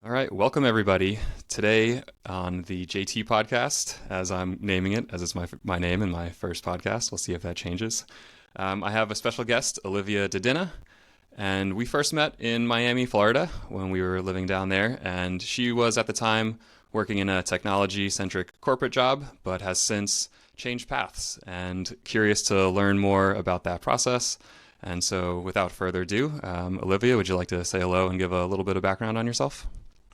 All right, welcome everybody. Today on the JT podcast, as I'm naming it, as it's my name and my first podcast. We'll see if that changes. I have a special guest, Olivia Dydyna, and we first met in Miami, Florida, when we were living down there. And she was at the time working in a technology-centric corporate job, but has since changed paths. And curious to learn more about that process. And so, without further ado, Olivia, would you like to say hello and give a little bit of background on yourself?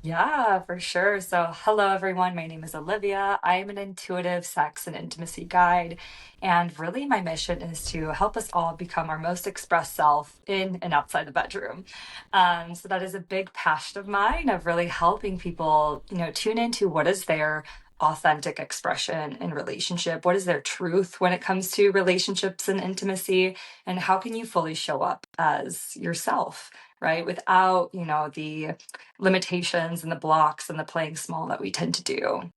Yeah, for sure. So, hello everyone. My name is Olivia. I am an intuitive sex and intimacy guide. And really, my mission is to help us all become our most expressed self in and outside the bedroom. So, that is a big passion of mine of really helping people, tune into what is their authentic expression in relationship, what is their truth when it comes to relationships and intimacy, and how can you fully show up as yourself, right? Without, the limitations and the blocks and the playing small that we tend to do.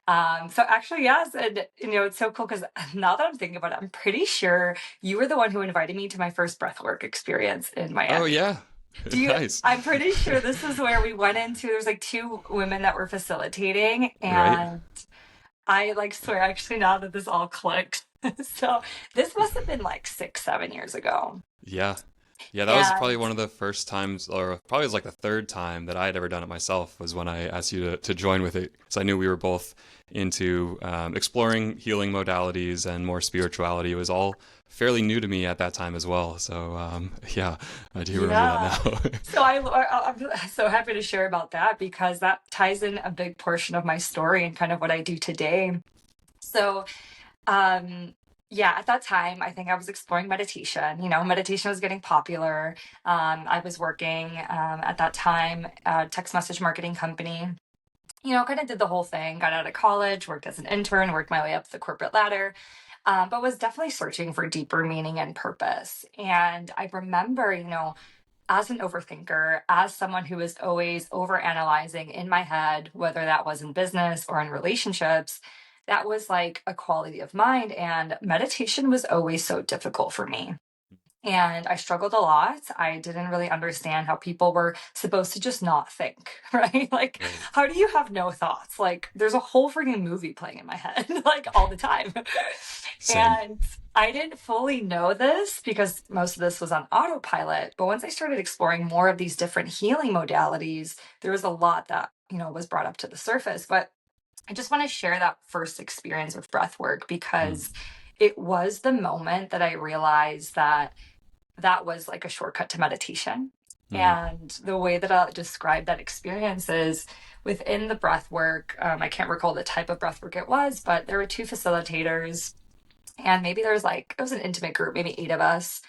So actually, yes, and it's so cool because now that I'm thinking about it, I'm pretty sure you were the one who invited me to my first breathwork experience in Oh Miami. yeah, Do you? nice. I'm pretty sure this is where we went into. There's like two women that were facilitating, Right? and I like swear actually now that this all clicked. So this must have been like 6, 7 years ago, Yeah. Yeah, that was probably and one of the first times, or probably was like the third time that I had ever done it myself, was when I asked you to join with it. Because I knew we were both into exploring healing modalities and more spirituality. It was all fairly new to me at that time as well. So, yeah, I do remember that yeah. now. So I'm so happy to share about that because that ties in a big portion of my story and kind of what I do today. So, um, yeah, at that time, I think I was exploring meditation. Meditation was getting popular. I was working at that time a text message marketing company. Kind of did the whole thing. Got out of college, worked as an intern, worked my way up the corporate ladder, but was definitely searching for deeper meaning and purpose. And I remember, as an overthinker, as someone who was always overanalyzing in my head, whether that was in business or in relationships, that was like a quality of mind. And meditation was always so difficult for me. And I struggled a lot. I didn't really understand how people were supposed to just not think, right? Like, Right. how do you have no thoughts? Like, there's a whole freaking movie playing in my head, like all the time. Same. And I didn't fully know this because most of this was on autopilot. But once I started exploring more of these different healing modalities, there was a lot that, was brought up to the surface. But I just want to share that first experience with breath work Mm, because it was the moment that I realized that that was like a shortcut to meditation. mm, And the way that I'll describe that experience is within the breath work. I can't recall the type of breath work it was, but there were two facilitators, and maybe there's like, it was an intimate group, maybe 8 of us.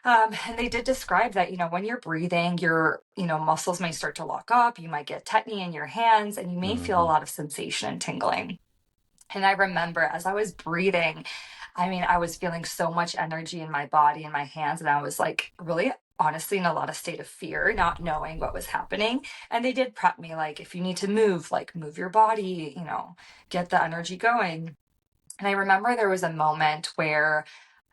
And they did describe that, when you're breathing, your, muscles may start to lock up. You might get tetany in your hands, and you may feel a mhm, lot of sensation and tingling. And I remember as I was breathing, I mean, I was feeling so much energy in my body and my hands, and I was like really honestly in a lot of state of fear, not knowing what was happening. And they did prep me like if you need to move, like move your body, get the energy going. And I remember there was a moment where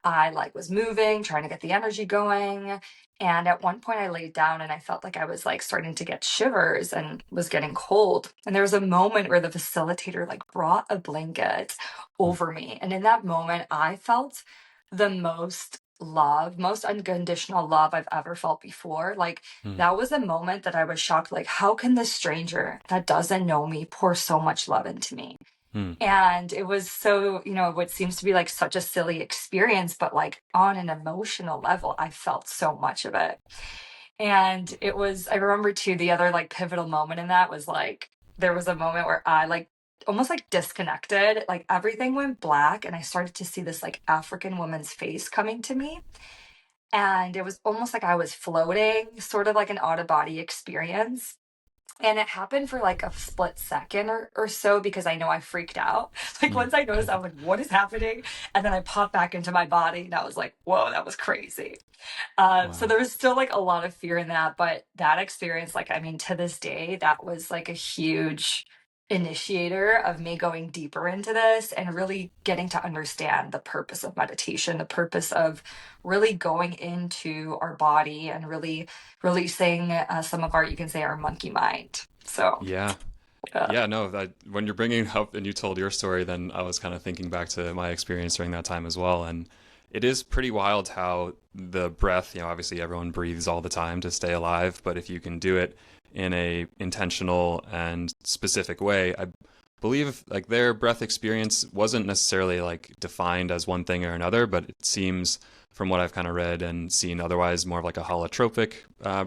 I like was moving, trying to get the energy going. And at one point I laid down and I felt like I was like starting to get shivers and was getting cold. And there was a moment where the facilitator like brought a blanket mm, over me. And in that moment I felt the most love, most unconditional love I've ever felt before. Like mm, that was a moment that I was shocked. Like, how can this stranger that doesn't know me pour so much love into me? mm. And it was so, what seems to be like such a silly experience, but like on an emotional level, I felt so much of it. And it was, I remember too, the other like pivotal moment in that was like, there was a moment where I like almost like disconnected, like everything went black, and I started to see this like African woman's face coming to me. And it was almost like I was floating, sort of like an out of body experience. And it happened for like a split second or so because I know I freaked out. Like Mm. once I noticed, I'm like, what is happening? And then I popped back into my body and I was like, whoa, that was crazy. So Wow. there was still like a lot of fear in that. But that experience, like, I mean, to this day, that was like a huge initiator of me going deeper into this and really getting to understand the purpose of meditation, the purpose of really going into our body and really releasing some of our, you can say, our monkey mind. So, Yeah. uh, Yeah, no, when you're bringing up and you told your story, then I was kind of thinking back to my experience during that time as well. And it is pretty wild how the breath, obviously everyone breathes all the time to stay alive, but if you can do it in a intentional and specific way, I believe like their breath experience wasn't necessarily like defined as one thing or another, but it seems from what I've kind of read and seen otherwise more of like a holotropic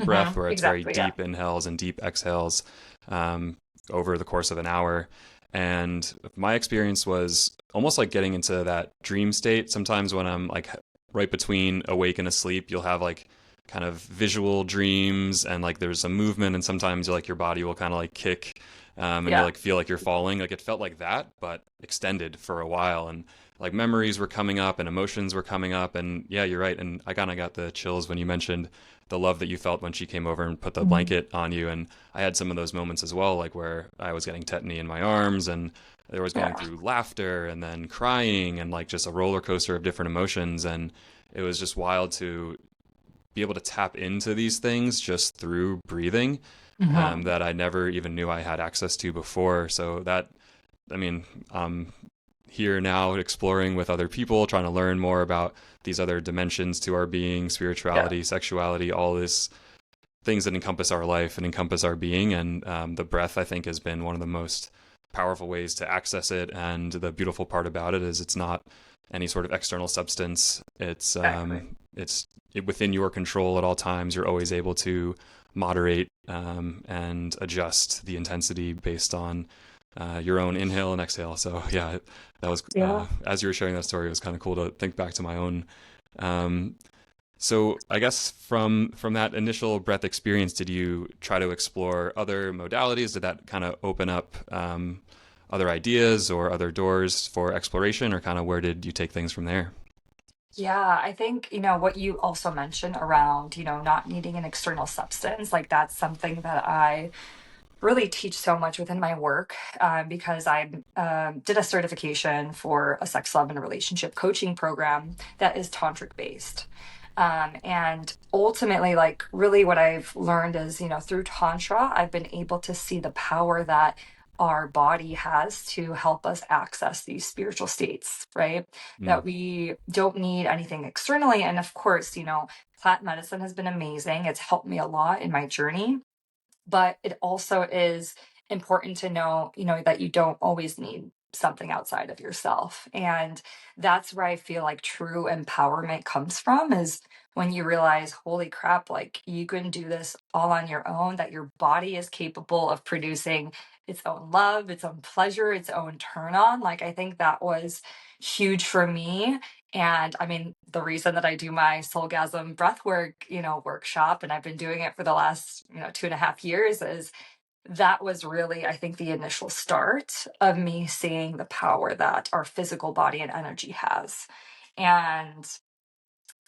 breath where it's very exactly. Yeah. deep inhales and deep exhales. Um, over the course of an hour. And my experience was almost like getting into that dream state. Sometimes when I'm like right between awake and asleep, you'll have like kind of visual dreams and like there's a movement and sometimes like your body will kind of like kick and you Yeah. like feel like you're falling. Like it felt like that, but extended for a while. And like memories were coming up and emotions were coming up. And yeah, you're right. And I kind of got the chills when you mentioned the love that you felt when she came over and put the Mhm. blanket on you. And I had some of those moments as well, like where I was getting tetany in my arms and there was going Yeah. through laughter and then crying and like just a roller coaster of different emotions. And it was just wild to be able to tap into these things just through breathing Mhm. that I never even knew I had access to before. So that, I mean, here now exploring with other people, trying to learn more about these other dimensions to our being, Yeah. spirituality, sexuality, all this things that encompass our life and encompass our being. And the breath, I think, has been one of the most powerful ways to access it. And the beautiful part about it is it's not any sort of external substance. Exactly. It's within your control at all times. You're always able to moderate and adjust the intensity based on your own inhale and exhale. So yeah, that was Yeah. as you were sharing that story, it was kind of cool to think back to my own um, so I guess from that initial breath experience, did you try to explore other modalities? Did that kind of open up other ideas or other doors for exploration, or kind of where did you take things from there? Yeah, I think, what you also mentioned around, not needing an external substance, like that's something that I really teach so much within my work because I did a certification for a sex, love, and relationship coaching program that is tantric based. And ultimately, like, really, what I've learned is, through Tantra, I've been able to see the power that our body has to help us access these spiritual states, right? Mm, That we don't need anything externally. And of course, plant medicine has been amazing. It's helped me a lot in my journey, but it also is important to know, that you don't always need something outside of yourself. And that's where I feel like true empowerment comes from, is when you realize, holy crap, like you can do this all on your own, that your body is capable of producing its own love, its own pleasure, its own turn on. Like, I think that was huge for me. And I mean, the reason that I do my soulgasm breathwork, workshop, and I've been doing it for the last, 2.5 years, is that was really, I think, the initial start of me seeing the power that our physical body and energy has. And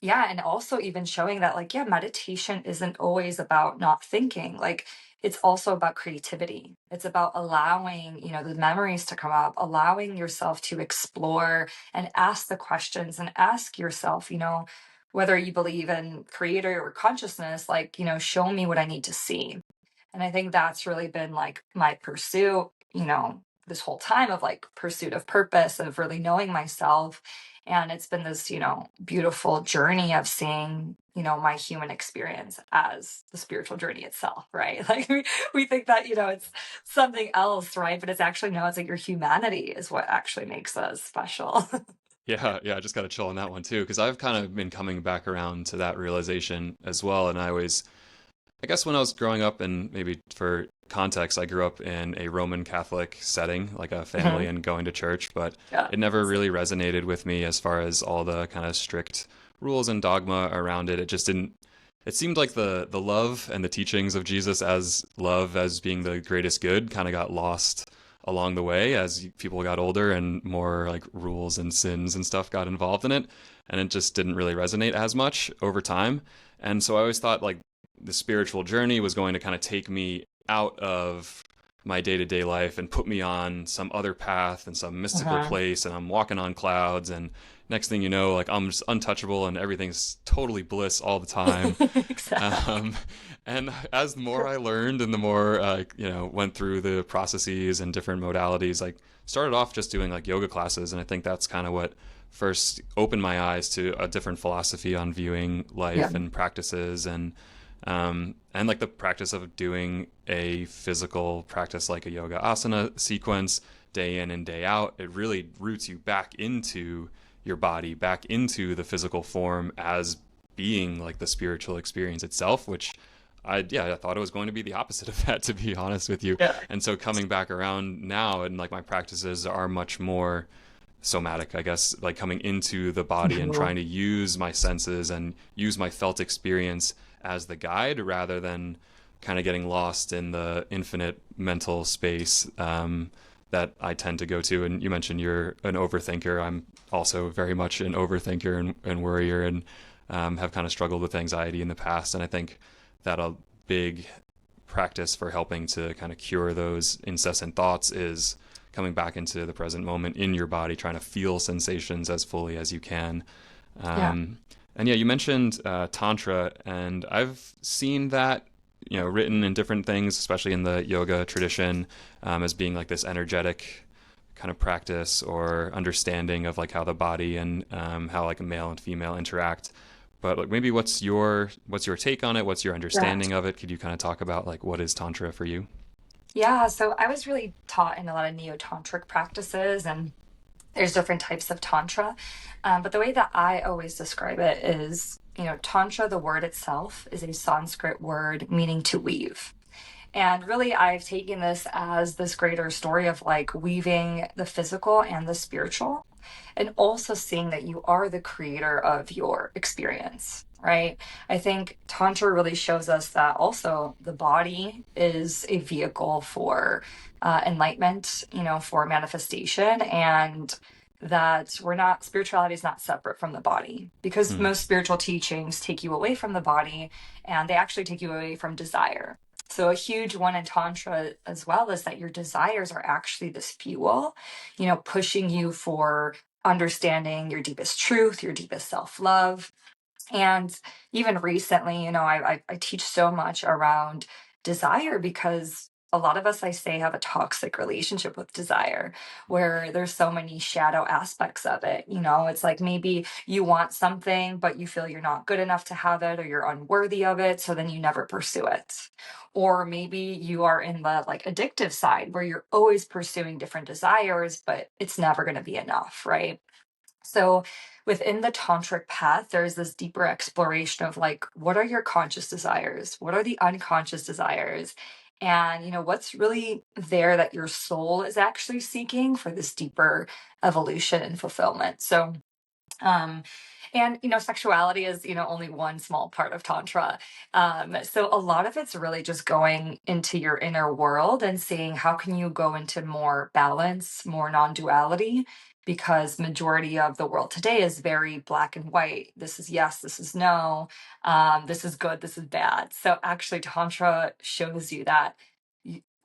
yeah, and also even showing that, like, yeah, meditation isn't always about not thinking. Like, it's also about creativity. It's about allowing, the memories to come up, allowing yourself to explore and ask the questions and ask yourself, whether you believe in creator or consciousness, like, show me what I need to see. And I think that's really been like my pursuit, this whole time, of like pursuit of purpose, of really knowing myself. And it's been this, beautiful journey of seeing, my human experience as the spiritual journey itself, right? Like, we think that, it's something else, right? But it's actually, no, it's like your humanity is what actually makes us special. yeah, yeah, I just got to chill on that one too, because I've kind of been coming back around to that realization as well. And I guess when I was growing up, and maybe for context, I grew up in a Roman Catholic setting, like a family Mhm. and going to church, but Yeah. it never really resonated with me as far as all the kind of strict rules and dogma around it. It just didn't. It seemed like the love and the teachings of Jesus as love as being the greatest good kind of got lost along the way as people got older and more like rules and sins and stuff got involved in it, and it just didn't really resonate as much over time. And so I always thought like the spiritual journey was going to kind of take me out of my day-to-day life and put me on some other path and some mystical Uh-huh. place, and I'm walking on clouds, and next thing you know, like I'm just untouchable and everything's totally bliss all the time. Exactly. um, and as the more I learned and the more went through the processes and different modalities, like started off just doing like yoga classes, and I think that's kind of what first opened my eyes to a different philosophy on viewing Yeah. life and practices, and like the practice of doing a physical practice like a yoga asana sequence day in and day out. It really roots you back into your body, back into the physical form as being like the spiritual experience itself, which I thought it was going to be the opposite of that, to be honest with you. Yeah. And so coming back around now, and like my practices are much more somatic, I guess, like coming into the body and Mhm. trying to use my senses and use my felt experience as the guide rather than kind of getting lost in the infinite mental space that I tend to go to. And you mentioned you're an overthinker. I'm also very much an overthinker and worrier, and have kind of struggled with anxiety in the past. And I think that a big practice for helping to kind of cure those incessant thoughts is coming back into the present moment in your body, trying to feel sensations as fully as you can. Yeah. Um, and yeah, you mentioned Tantra, and I've seen that, written in different things, especially in the yoga tradition, as being like this energetic kind of practice or understanding of like how the body and how like a male and female interact. But like maybe what's your take on it? What's your Yeah. understanding of it? Could you kind of talk about like what is Tantra for you? Yeah. So I was really taught in a lot of neo-tantric practices, and there's different types of tantra. But the way that I always describe it is, tantra, the word itself, is a Sanskrit word meaning to weave. And really, I've taken this as this greater story of like weaving the physical and the spiritual, and also seeing that you are the creator of your experience, right? I think Tantra really shows us that also the body is a vehicle for enlightenment, for manifestation, and that spirituality is not separate from the body, because Hmm. most spiritual teachings take you away from the body, and they actually take you away from desire. So a huge one in Tantra as well is that your desires are actually this fuel, pushing you for understanding your deepest truth, your deepest self love. And even recently, I teach so much around desire, because a lot of us, I say, have a toxic relationship with desire where there's so many shadow aspects of it. It's like maybe you want something, but you feel you're not good enough to have it, or you're unworthy of it. So then you never pursue it. Or maybe you are in the like addictive side where you're always pursuing different desires, but it's never going to be enough, right? So within the tantric path, there's this deeper exploration of like, what are your conscious desires? What are the unconscious desires? And what's really there that your soul is actually seeking for this deeper evolution and fulfillment. So um and sexuality is only one small part of tantra. So a lot of it's really just going into your inner world and seeing how can you go into more balance, more non-duality, because majority of the world today is very black and white. This is yes, this is no, this is good, this is bad. So actually tantra shows you that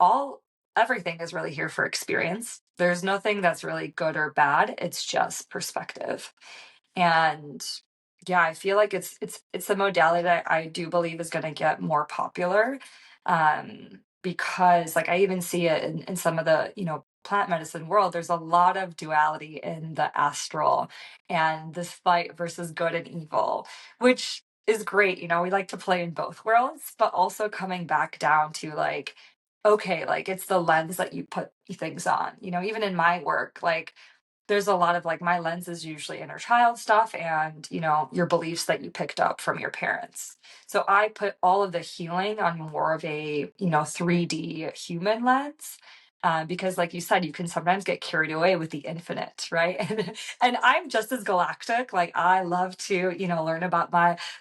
all everything is really here for experience. There's nothing that's really good or bad, it's just perspective. And yeah, I feel like it's a modality that I do believe is going to get more popular, because like I even see it in some of the plant medicine world. There's a lot of duality in the astral and this fight versus good and evil, which is great. We like to play in both worlds, but also coming back down to like, okay, like it's the lens that you put things on. Even in my work, like there's a lot of like my lens is usually inner child stuff and your beliefs that you picked up from your parents. So I put all of the healing on more of a 3D human lens, because like you said, you can sometimes get carried away with the infinite, right? And I'm just as galactic. Like I love to learn about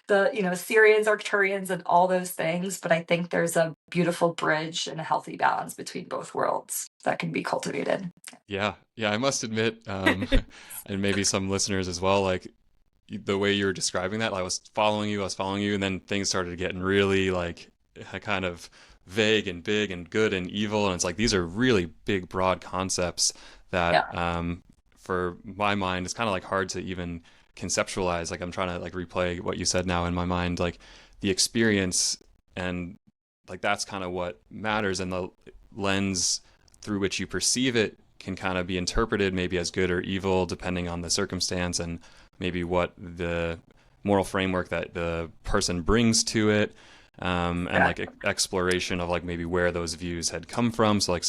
the Syrians, Arcturians, and all those things, but I think there's a beautiful bridge and a healthy balance between both worlds that can be cultivated. Yeah, yeah, I must admit, and maybe some listeners as well, like the way you were describing that, I was following you, and then things started getting really like kind of vague and big and good and evil, and it's like these are really big, broad concepts that, Yeah. for my mind, it's kind of like hard to even conceptualize. Like I'm trying to like replay what you said now in my mind, like the experience, and like that's kind of what matters, and the lens through which you perceive it can kind of be interpreted maybe as good or evil depending on the circumstance and maybe what the moral framework that the person brings to it, and Yeah. like exploration of like maybe where those views had come from. So like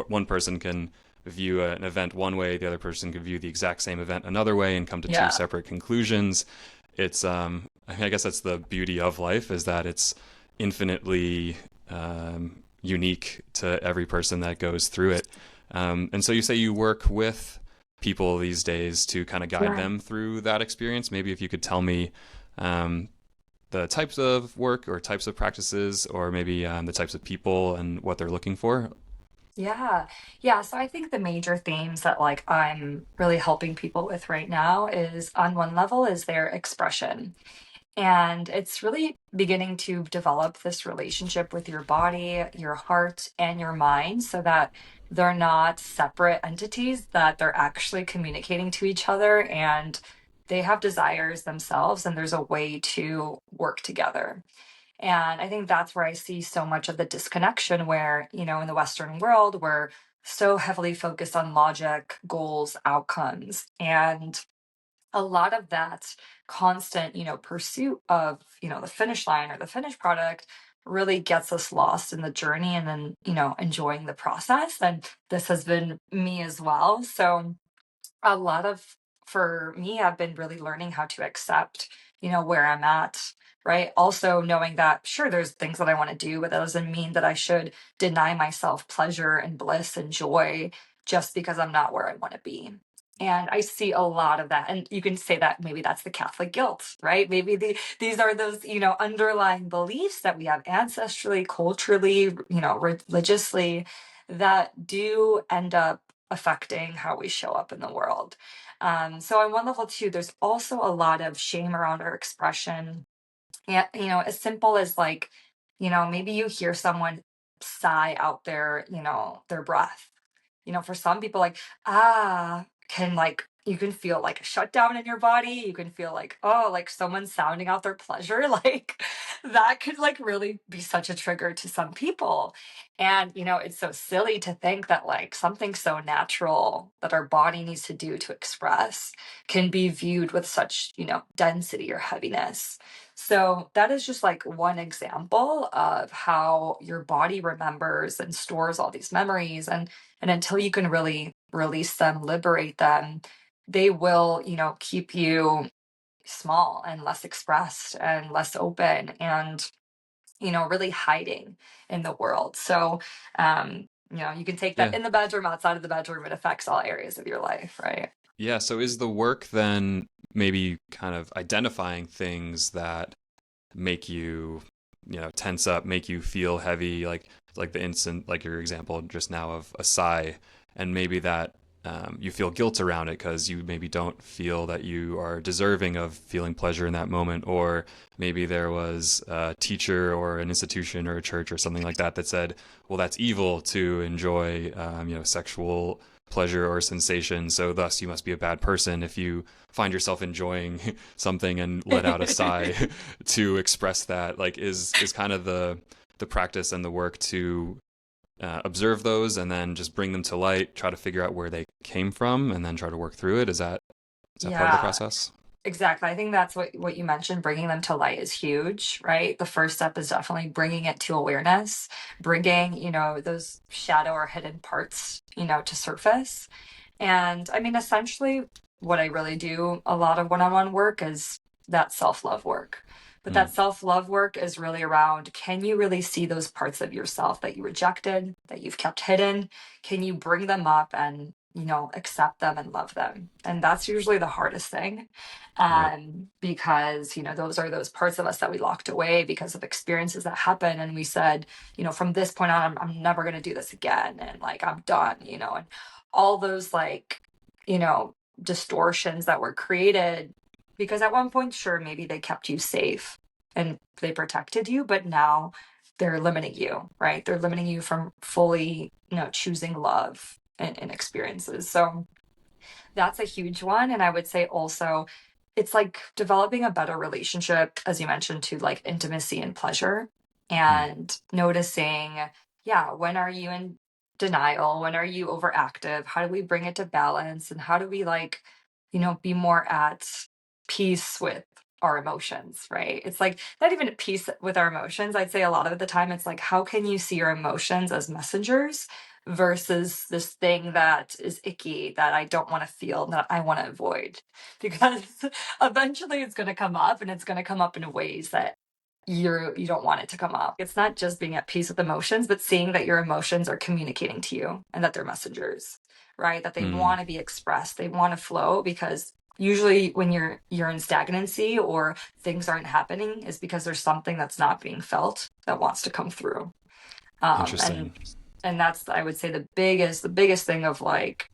one person can view an event one way, the other person could view the exact same event another way and come to two Yeah. separate conclusions. It's I guess that's the beauty of life, is that it's infinitely unique to every person that goes through it. And so you say you work with people these days to kind of guide Yeah. them through that experience. Maybe if you could tell me um, the types of work or types of practices, or maybe the types of people and what they're looking for. Yeah. Yeah. So I think the major themes that like I'm really helping people with right now is on one level is their expression. And it's really beginning to develop this relationship with your body, your heart, and your mind so that they're not separate entities, that they're actually communicating to each other and they have desires themselves, and there's a way to work together. And I think that's where I see so much of the disconnection where, in the Western world, we're so heavily focused on logic, goals, outcomes. And a lot of that constant, pursuit of, the finish line or the finished product really gets us lost in the journey and then, enjoying the process. And this has been me as well. So a lot of for me, I've been really learning how to accept, where I'm at, right? Also knowing that sure, there's things that I want to do, but that doesn't mean that I should deny myself pleasure and bliss and joy just because I'm not where I want to be. And I see a lot of that. And you can say that maybe that's the Catholic guilt, right? Maybe these are those, underlying beliefs that we have ancestrally, culturally, religiously, that do end up affecting how we show up in the world. So on one level too, there's also a lot of shame around our expression. Yeah, as simple as like, maybe you hear someone sigh out their breath. For some people, like, can like you can feel like a shutdown in your body. You can feel like, oh, like someone sounding out their pleasure. Like that could like really be such a trigger to some people. And it's so silly to think that like something so natural that our body needs to do to express can be viewed with such, density or heaviness. So that is just like one example of how your body remembers and stores all these memories, and until you can really release them, liberate them, they will, keep you small and less expressed and less open and, really hiding in the world. So, you can take that Yeah. in the bedroom, outside of the bedroom, it affects all areas of your life, right? Yeah. So is the work then maybe kind of identifying things that make you, tense up, make you feel heavy, like the instant, like your example just now of a sigh, and maybe that you feel guilt around it because you maybe don't feel that you are deserving of feeling pleasure in that moment, or maybe there was a teacher or an institution or a church or something like that that said, well, that's evil to enjoy, sexual pleasure or sensation, so thus you must be a bad person if you find yourself enjoying something and let out a sigh to express that. Like is kind of the practice and the work to observe those and then just bring them to light, try to figure out where they came from, and then try to work through it. Is that part of the Yeah. process? Exactly. I think that's what you mentioned. Bringing them to light is huge, right? The first step is definitely bringing it to awareness, bringing, those shadow or hidden parts, to surface. And I mean, essentially, what I really do a lot of one on one work is that self love work. But Mm, that self love work is really around, can you really see those parts of yourself that you rejected, that you've kept hidden? Can you bring them up and, accept them and love them? And that's usually the hardest thing, right. because, those are those parts of us that we locked away because of experiences that happened. And we said, from this point on, I'm never going to do this again. And like, I'm done, and all those like, you know, distortions that were created because at one point, sure, maybe they kept you safe and they protected you, but now they're limiting you, right? They're limiting you from fully, choosing love and experiences. So that's a huge one. And I would say also, it's like developing a better relationship, as you mentioned, to like intimacy and pleasure, Mm, and noticing, yeah, when are you in denial? When are you overactive? How do we bring it to balance? And how do we like, be more at peace with our emotions, right? It's like not even at peace with our emotions. I'd say a lot of the time it's like, how can you see your emotions as messengers versus this thing that is icky that I don't want to feel, that I want to avoid? Because eventually it's going to come up, and it's going to come up in ways that you don't want it to come up. It's not just being at peace with emotions, but seeing that your emotions are communicating to you and that they're messengers, right? That they mm, want to be expressed, they want to flow, because usually when you're in stagnancy or things aren't happening is because there's something that's not being felt that wants to come through. um interesting. and and that's, I would say, the biggest thing of like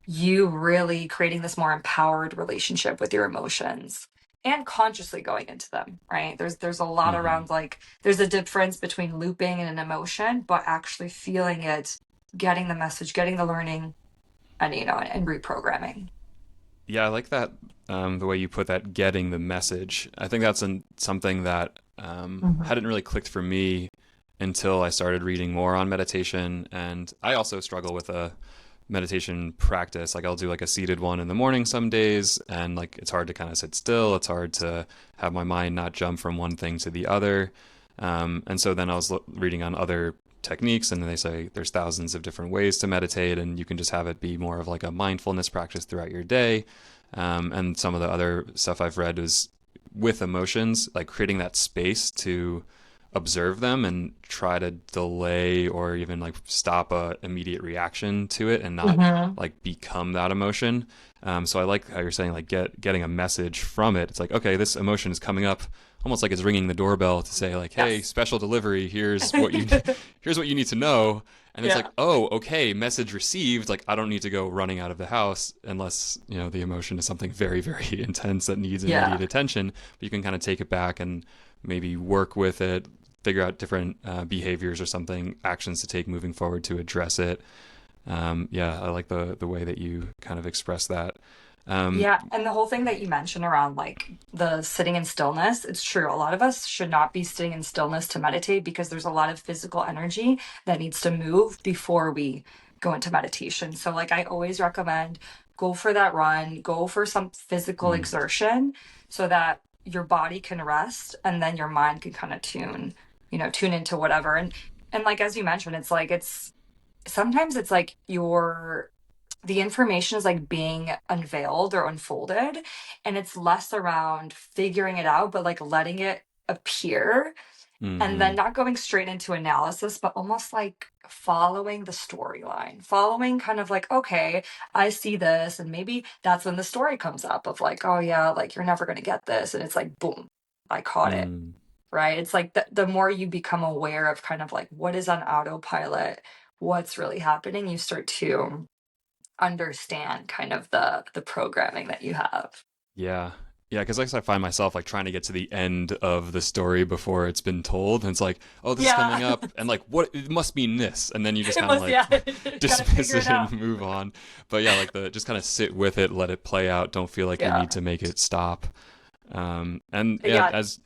you really creating this more empowered relationship with your emotions and consciously going into them, right? There's a lot Hmm. around like there's a difference between looping and an emotion, but actually feeling it, getting the message, getting the learning, and and reprogramming. Yeah, I like that, the way you put that, getting the message. I think that's something that Mhm. hadn't really clicked for me until I started reading more on meditation. And I also struggle with a meditation practice. Like I'll do like a seated one in the morning some days, and like it's hard to kind of sit still. It's hard to have my mind not jump from one thing to the other. And so then I was reading on other techniques, and they say there's thousands of different ways to meditate, and you can just have it be more of like a mindfulness practice throughout your day. And some of the other stuff I've read is with emotions, like creating that space to observe them and try to delay or even like stop a immediate reaction to it and not Mhm. like become that emotion. So I like how you're saying like getting a message from it. It's like, okay, this emotion is coming up, almost like it's ringing the doorbell to say like, hey, Yes. special delivery, here's what you need to know. And it's like, Yeah. oh, okay, message received. Like, I don't need to go running out of the house unless, the emotion is something very, very intense that needs Yeah. immediate attention. But you can kind of take it back and maybe work with it, figure out different behaviors or something, actions to take moving forward to address it. Yeah, I like the way that you kind of express that. Um, Yeah, and the whole thing that you mentioned around like the sitting in stillness, it's true. A lot of us should not be sitting in stillness to meditate because there's a lot of physical energy that needs to move before we go into meditation. So like I always recommend, go for that run, go for some physical mm, exertion so that your body can rest and then your mind can kind of tune into whatever. And like as you mentioned, it's like it's sometimes it's like the information is like being unveiled or unfolded, and it's less around figuring it out but like letting it appear, and then hmm not going straight into analysis but almost like following the storyline, following kind of like, okay, I see this, and maybe that's when the story comes up of like, oh yeah, like you're never going to get this, and it's like boom, I caught it. mm. Right, it's like the more you become aware of kind of like what is on autopilot, what's really happening, you start to understand kind of the programming that you have. Yeah. Yeah, because I find myself like trying to get to the end of the story before it's been told, and it's like, oh, this is Yeah. coming up, and like, what it must mean this, and then you just It kind of must, like yeah. Gotta dismiss figure it it and out. move on. But yeah, like the just kind of sit with it, let it play out. Don't feel like you Yeah. need to make it stop. And yeah, Yeah. as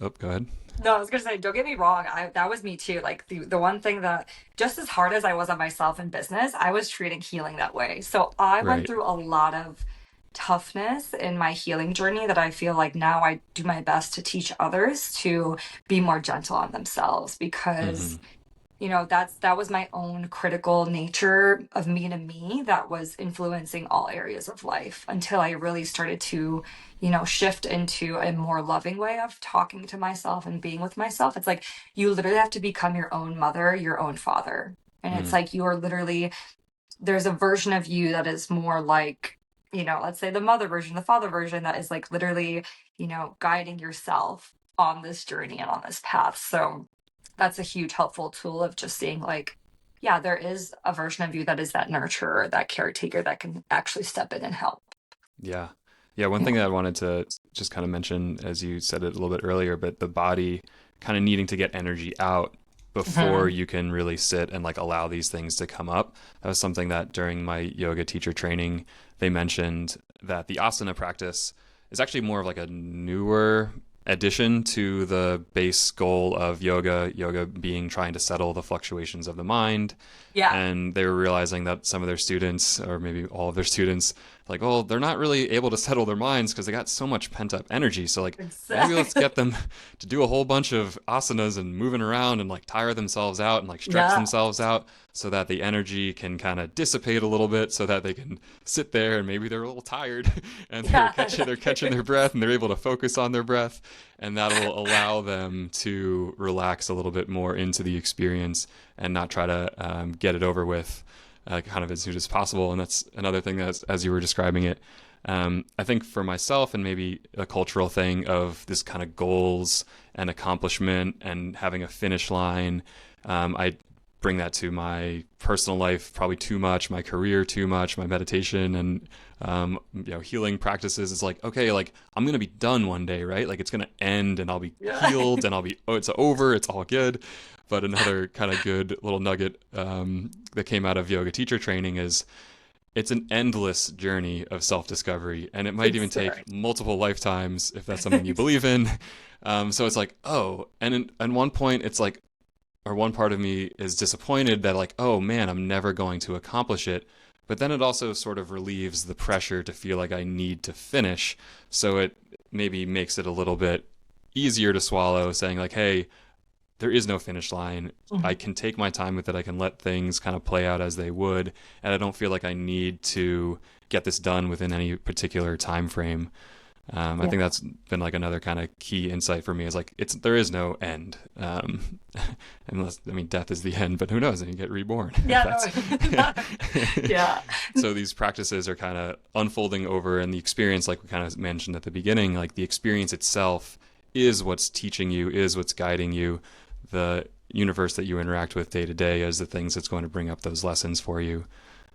oh, go ahead. No, I was gonna say, don't get me wrong. That was me too. Like the one thing that, just as hard as I was on myself in business, I was treating healing that way. So I went Right. through a lot of toughness in my healing journey that I feel like now I do my best to teach others to be more gentle on themselves, Hmm. because that was my own critical nature of me to me that was influencing all areas of life until I really started to shift into a more loving way of talking to myself and being with myself. It's like you literally have to become your own mother, your own father, and it's Mm. like you are literally, there's a version of you that is more like, let's say the mother version, the father version, that is like literally guiding yourself on this journey and on this path. So that's a huge helpful tool of just seeing like, yeah, there is a version of you that is that nurturer, that caretaker that can actually step in and help. Yeah. Yeah. One thing Yeah. that I wanted to just kind of mention, as you said it a little bit earlier, but the body kind of needing to get energy out. before Mhm. you can really sit and like allow these things to come up. That was something that during my yoga teacher training, they mentioned that the asana practice is actually more of like a newer addition to the base goal of yoga, yoga being trying to settle the fluctuations of the mind. Yeah. And they were realizing that some of their students, or maybe all of their students, like, oh, they're not really able to settle their minds because they got so much pent up energy. So, like, maybe let's Exactly. get them to do a whole bunch of asanas and moving around and like tire themselves out and like stretch Yeah. themselves out so that the energy can kind of dissipate a little bit so that they can sit there and maybe they're a little tired and Yeah. they're catching their breath and they're able to focus on their breath, and that'll allow them to relax a little bit more into the experience and not try to get it over with kind of as soon as possible. And that's another thing that, as you were describing it, I think for myself, and maybe a cultural thing of this kind of goals and accomplishment and having a finish line, I bring that to my personal life probably too much, my career too much, my meditation and healing practices. It's like, okay, like I'm gonna be done one day, right? Like it's gonna end and I'll be Yeah. healed and I'll be, oh, it's over, it's all good. But another kind of good little nugget that came out of yoga teacher training is it's an endless journey of self-discovery, and it might even It's take multiple lifetimes if that's something you believe in. So it's like, oh, and at one point it's like, or one part of me is disappointed that like, oh man, I'm never going to accomplish it. But then it also sort of relieves the pressure to feel like I need to finish. So it maybe makes it a little bit easier to swallow, saying like, hey, there is no finish line. I Mhm. can take my time with it. I can let things kind of play out as they would, and I don't feel like I need to get this done within any particular time frame. I think Yeah. that's been like another kind of key insight for me is like there is no end, unless I mean death is the end, but who knows? And you get reborn. Yeah. That's No. Yeah. so these practices are kind of unfolding over, and the experience, like we kind of mentioned at the beginning, like the experience itself is what's teaching you, is what's guiding you. The universe that you interact with day to day is the things that's going to bring up those lessons for you.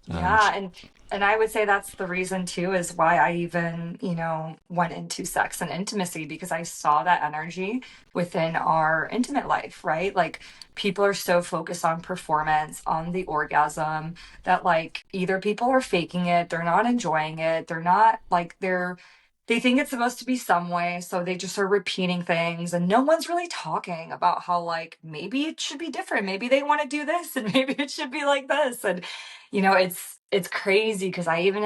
Um, Yeah, and I would say that's the reason too is why I even, went into sex and intimacy because I saw that energy within our intimate life, right? Like people are so focused on performance, on the orgasm that like either people are faking it, they're not enjoying it, they're not like they think it's supposed to be some way, so they just are repeating things and no one's really talking about how like maybe it should be different. Maybe they want to do this and maybe it should be like this. And it's crazy because I even,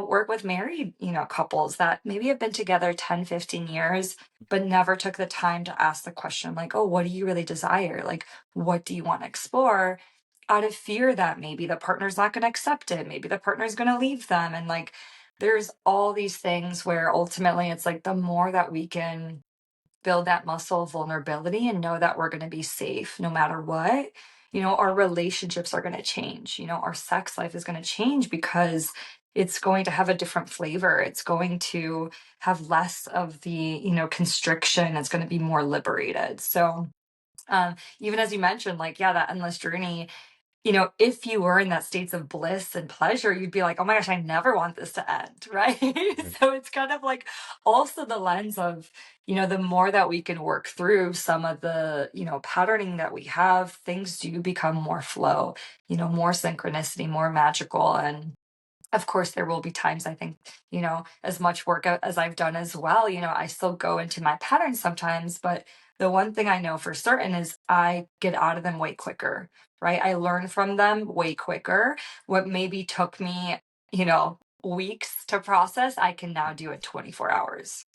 work with married, couples that maybe have been together 10, 15 years, but never took the time to ask the question, like, oh, what do you really desire? Like, what do you want to explore? Out of fear that maybe the partner's not going to accept it. Maybe the partner's going to leave them. And like, there's all these things where ultimately it's like the more that we can build that muscle of vulnerability and know that we're going to be safe no matter what, our relationships are going to change. Our sex life is going to change because it's going to have a different flavor. It's going to have less of the, constriction. It's going to be more liberated. So, even as you mentioned, like, yeah, that endless journey, if you were in that states of bliss and pleasure, you'd be like, "Oh my gosh, I never want this to end," right? right. So it's kind of like also the lens of, the more that we can work through some of the, patterning that we have, things do become more flow, more synchronicity, more magical. And of course, there will be times I think, as much work as I've done as well, I still go into my patterns sometimes. But the one thing I know for certain is I get out of them way quicker, right? I learn from them way quicker. What maybe took me, weeks to process, I can now do in 24 hours.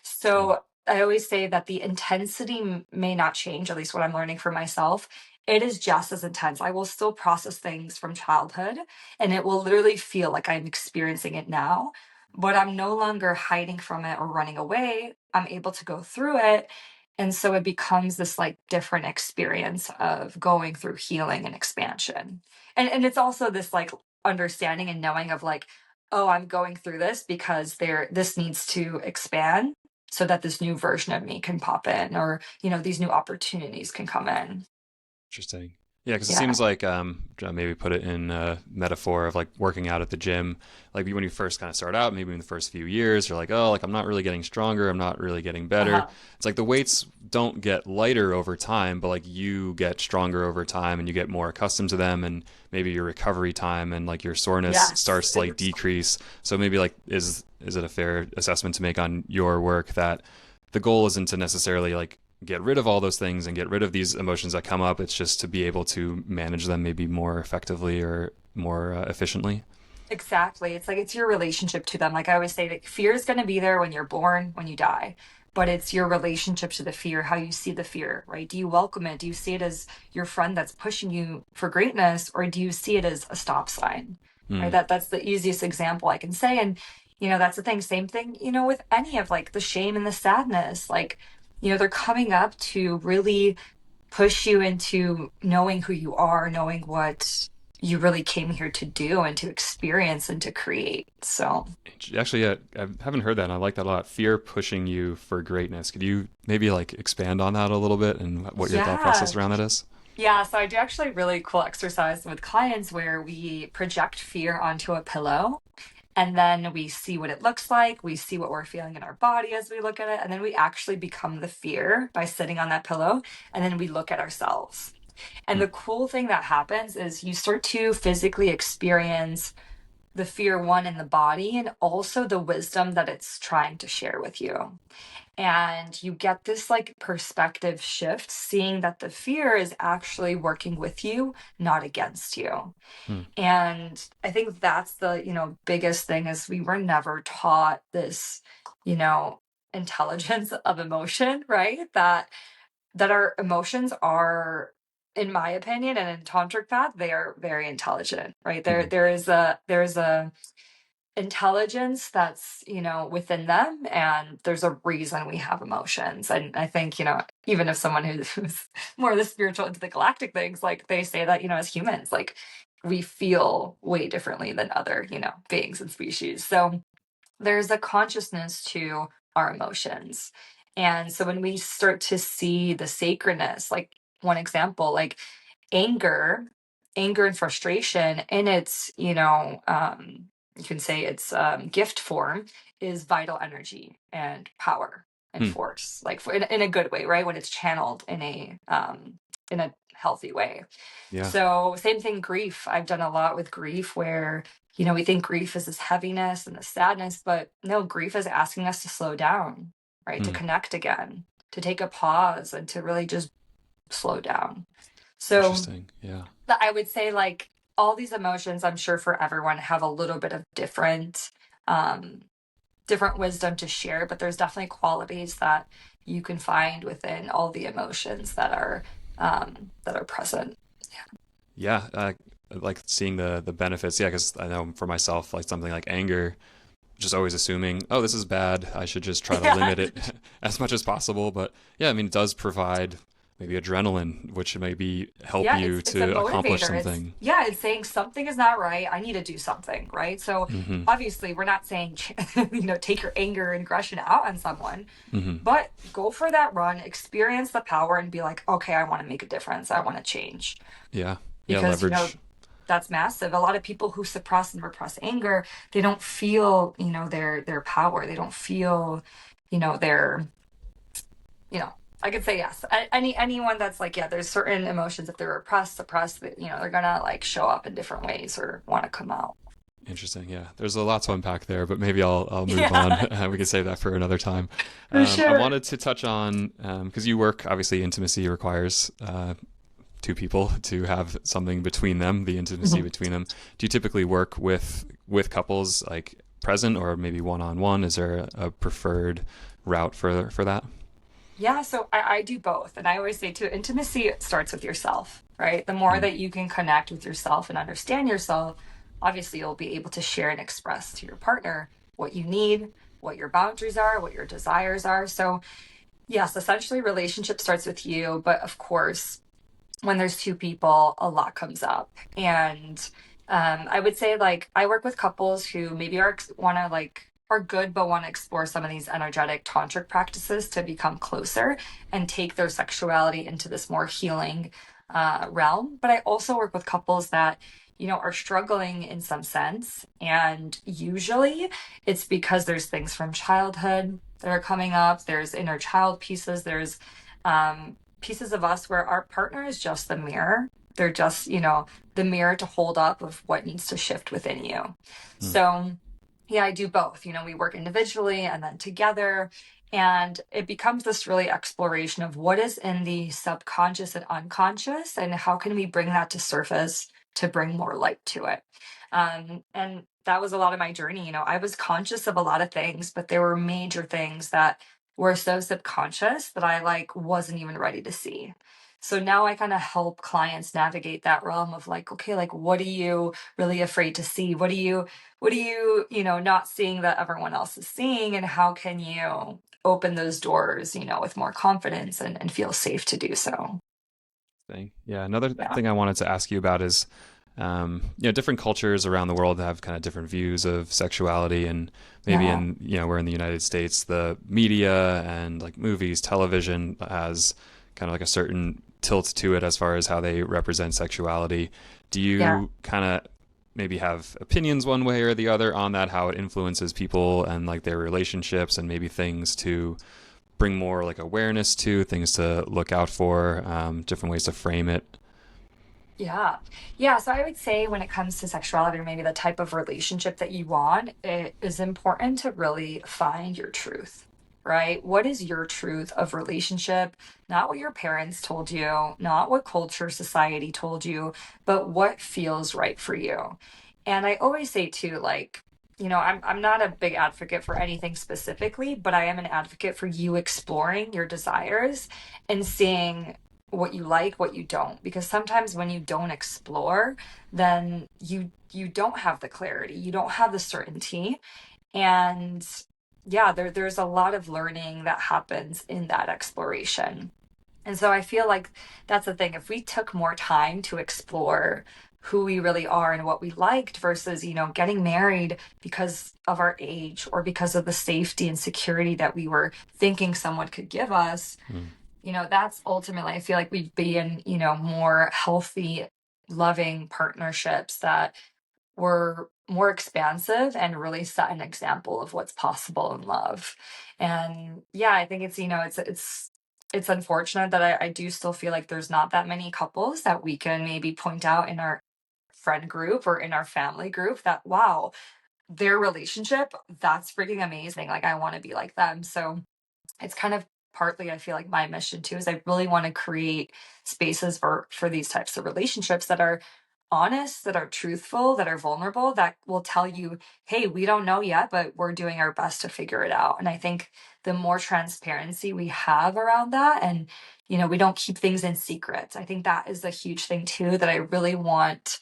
Interesting. So I always say that the intensity may not change, at least what I'm learning for myself. It is just as intense. I will still process things from childhood and it will literally feel like I'm experiencing it now, but I'm no longer hiding from it or running away. I'm able to go through it. And so it becomes this like different experience of going through healing and expansion. And it's also this like understanding and knowing of like, oh, I'm going through this because this needs to expand so that this new version of me can pop in or these new opportunities can come in. Interesting. Yeah, because it Yeah. seems like maybe put it in a metaphor of like working out at the gym. Like when you first kind of start out, maybe in the first few years, you're like, oh, like I'm not really getting stronger, I'm not really getting better. Uh-huh. It's like the weights don't get lighter over time, but like you get stronger over time and you get more accustomed to them, and maybe your recovery time and like your soreness Yes. starts to like decrease. So maybe like is it a fair assessment to make on your work that the goal isn't to necessarily like get rid of all those things and get rid of these emotions that come up. It's just to be able to manage them maybe more effectively or more efficiently. Exactly. It's like it's your relationship to them. Like I always say, that fear is going to be there when you're born, when you die, but it's your relationship to the fear, how you see the fear, right? Do you welcome it? Do you see it as your friend that's pushing you for greatness, or do you see it as a stop sign? Right? Mm, That's the easiest example I can say. And that's the thing. Same thing, with any of like the shame and the sadness. Like, they're coming up to really push you into knowing who you are, knowing what you really came here to do and to experience and to create. So, actually, yeah, I haven't heard that, and I like that a lot. Fear pushing you for greatness. Could you maybe like expand on that a little bit and what your thought process yeah. around that is? Yeah, so I do actually really cool exercise with clients where we project fear onto a pillow and then we see what it looks like. We see what we're feeling in our body as we look at it. And then we actually become the fear by sitting on that pillow. And then we look at ourselves. And Mm, the cool thing that happens is you start to physically experience the fear one in the body and also the wisdom that it's trying to share with you. And you get this like perspective shift, seeing that the fear is actually working with you, not against you. mm, And I think that's the, biggest thing is we were never taught this, you know, intelligence of emotion, right? That our emotions are, in my opinion, and in tantric path, they are very intelligent, right? There mm, there is a intelligence that's, within them, and there's a reason we have emotions. And I think, even if someone who's more the spiritual into the galactic things, like they say that, as humans, like we feel way differently than other, beings and species. So there's a consciousness to our emotions. And so when we start to see the sacredness, like one example, like anger, anger and frustration in its, you can say its gift form is vital energy and power and mm. force, like in a good way, right? When it's channeled in a healthy way. Yeah. So same thing, grief. I've done a lot with grief where, we think grief is this heaviness and the sadness, but no, grief is asking us to slow down, right? To Mm. connect again, to take a pause and to really just slow down. So Interesting. Yeah. I would say like all these emotions, I'm sure for everyone have a little bit of um, different wisdom to share, but there's definitely qualities that you can find within all the emotions that are present. Yeah. Like seeing the benefits. Yeah, because I know for myself, like something like anger, just always assuming, oh, this is bad. I should just try to Yeah. limit it as much as possible. But yeah, I mean, it does provide maybe adrenaline, which maybe help Yeah, you it's a to accomplish motivator. It's something. yeah, it's saying something is not right. I need to do something, right? So Hmm. obviously we're not saying take your anger and aggression out on someone, Hmm. but go for that run, experience the power and be like, okay, I want to make a difference. I want to change. Yeah. Yeah. Because, Leverage. that's massive. A lot of people who suppress and repress anger, they don't feel, their power. They don't feel, their I could say yes. Anyone that's like, yeah, there's certain emotions if they're repressed, suppressed, that, they're gonna like show up in different ways or want to come out. Interesting. Yeah, there's a lot to unpack there, but maybe I'll move on. Yeah, We can save that for another time. for I sure. wanted to touch on because you work obviously intimacy requires two people to have something between them, the intimacy Mhm. between them. Do you typically work with couples like present or maybe one on one? Is there a preferred route for that? Yeah, so I do both. And I always say too, intimacy starts with yourself, right? The more Mm, that you can connect with yourself and understand yourself, obviously you'll be able to share and express to your partner what you need, what your boundaries are, what your desires are. So yes, essentially relationship starts with you, but of course, when there's two people, a lot comes up. And I would say like I work with couples who maybe want to like are good but want to explore some of these energetic tantric practices to become closer and take their sexuality into this more healing realm, but I also work with couples that, are struggling in some sense. And usually it's because there's things from childhood that are coming up, there's inner child pieces, there's pieces of us where our partner is just the mirror. They're just, the mirror to hold up of what needs to shift within you. Hmm. So, yeah, I do both. We work individually and then together. And it becomes this really exploration of what is in the subconscious and unconscious, and how can we bring that to surface to bring more light to it. And that was a lot of my journey. I was conscious of a lot of things, but there were major things that were so subconscious that I like wasn't even ready to see. So now I kind of help clients navigate that realm of like, okay, like what are you really afraid to see? What are you, not seeing that everyone else is seeing? And how can you open those doors, with more confidence and feel safe to do so? Thing. Yeah. Another Yeah. thing I wanted to ask you about is, different cultures around the world have kind of different views of sexuality, and maybe Yeah. in, we're in the United States, the media and like movies, television has kind of like a certain tilt to it as far as how they represent sexuality. Do Yeah. you kind of maybe have opinions one way or the other on that, how it influences people and like their relationships, and maybe things to bring more like awareness to, things to look out for, different ways to frame it? Yeah. Yeah. So I would say when it comes to sexuality, or maybe the type of relationship that you want, it is important to really find your truth, right? What is your truth of relationship? Not what your parents told you, not what culture, society told you, but what feels right for you. And I always say too, like, I'm not a big advocate for anything specifically, but I am an advocate for you exploring your desires and seeing what you like, what you don't. Because sometimes when you don't explore, then you don't have the clarity, you don't have the certainty. And yeah, there's a lot of learning that happens in that exploration. And so I feel like that's the thing. If we took more time to explore who we really are and what we liked versus, getting married because of our age or because of the safety and security that we were thinking someone could give us, Mm. that's ultimately, I feel like we'd be in, more healthy, loving partnerships that were more expansive and really set an example of what's possible in love. And yeah, I think it's, it's unfortunate that I do still feel like there's not that many couples that we can maybe point out in our friend group or in our family group that, wow, their relationship, that's freaking amazing. Like, I want to be like them. So it's kind of partly, I feel like, my mission too, is I really want to create spaces for these types of relationships that are honest, that are truthful, that are vulnerable, that will tell you, hey, we don't know yet, but we're doing our best to figure it out. And I think the more transparency we have around that, and we don't keep things in secret, I think that is a huge thing too that I really want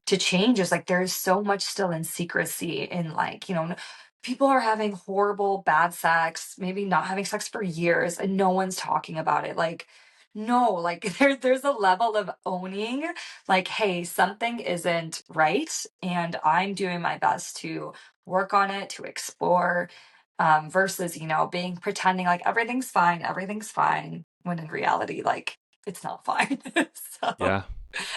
to change. Is like there's so much still in secrecy in, like, people are having horrible bad sex, maybe not having sex for years, and no one's talking about it. Like, no, like there's a level of owning, like, hey, something isn't right, and I'm doing my best to work on it, to explore, versus, being pretending like everything's fine, when in reality, like, it's not fine. So Yeah.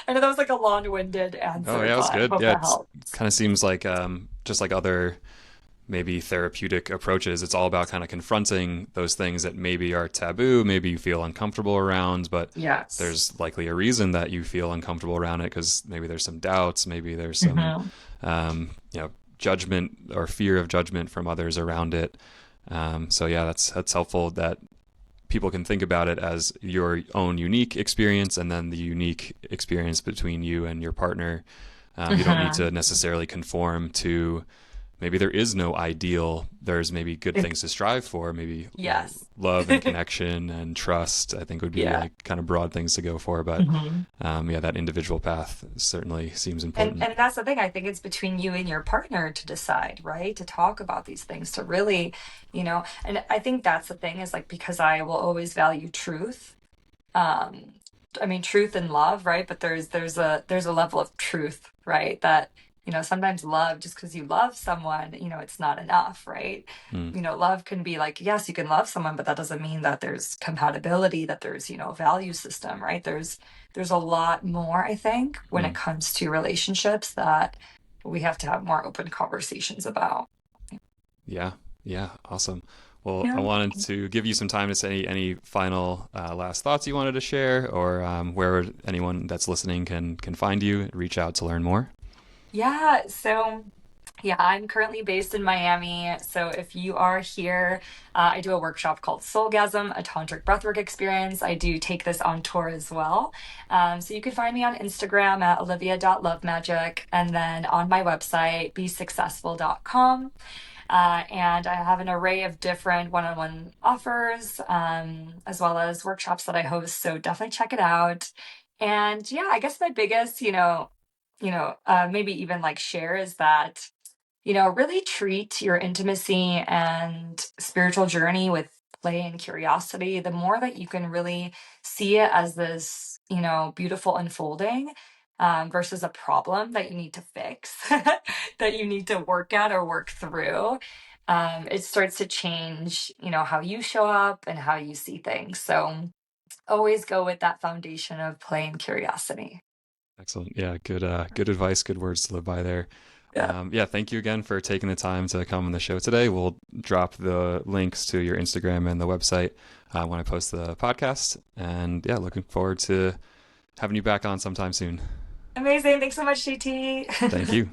I know that was like a long-winded Oh answer, yeah, it was but I good. hope Yeah, that it's helps. kind of seems like, just like other maybe therapeutic approaches, it's all about kind of confronting those things that maybe are taboo, maybe you feel uncomfortable around, but Yes. there's likely a reason that you feel uncomfortable around it, because maybe there's some doubts, maybe there's some, Hmm. judgment or fear of judgment from others around it. So yeah, that's helpful that people can think about it as your own unique experience, and then the unique experience between you and your partner. You don't need Hmm. to necessarily conform to, maybe there is no ideal. There's maybe good things to strive for. Maybe, Yes. love and connection and trust, I think would be Yeah. like kind of broad things to go for. But Hmm. yeah, that individual path certainly seems And important. and that's the thing. I think it's between you and your partner to decide, right? To talk about these things, to really, and I think that's the thing, is like, because I will always value truth. Um, I mean, truth and love, right? But there's a level of truth, right? That sometimes love, just because you love someone, it's not enough, right? Mm, Love can be like, yes, you can love someone, but that doesn't mean that there's compatibility, that there's, a value system, right? There's a lot more, I think, when it mm. comes to relationships that we have to have more open conversations about. Yeah, yeah, awesome. Well, I Yeah. wanted to give you some time to say any final last thoughts you wanted to share, or where anyone that's listening can find you, reach out to learn more. Yeah. So, yeah, I'm currently based in Miami. So if you are here, I do a workshop called Soulgasm, a tantric breathwork experience. I do take this on tour as well. So you can find me on Instagram at olivia.lovemagic and then on my website, besuccessful.com. And I have an array of different one-on-one offers, as well as workshops that I host. So definitely check it out. And yeah, I guess my biggest, maybe even like share is that, really treat your intimacy and spiritual journey with play and curiosity. The more that you can really see it as this, beautiful unfolding, versus a problem that you need to fix, that you need to work at or work through, it starts to change, how you show up and how you see things. So always go with that foundation of play and curiosity. Excellent. Yeah, good advice, good words to live by there. Yeah. Yeah, thank you again for taking the time to come on the show today. We'll drop the links to your Instagram and the website when I post the podcast. And yeah, looking forward to having you back on sometime soon. Amazing. Thanks so much, JT. Thank you.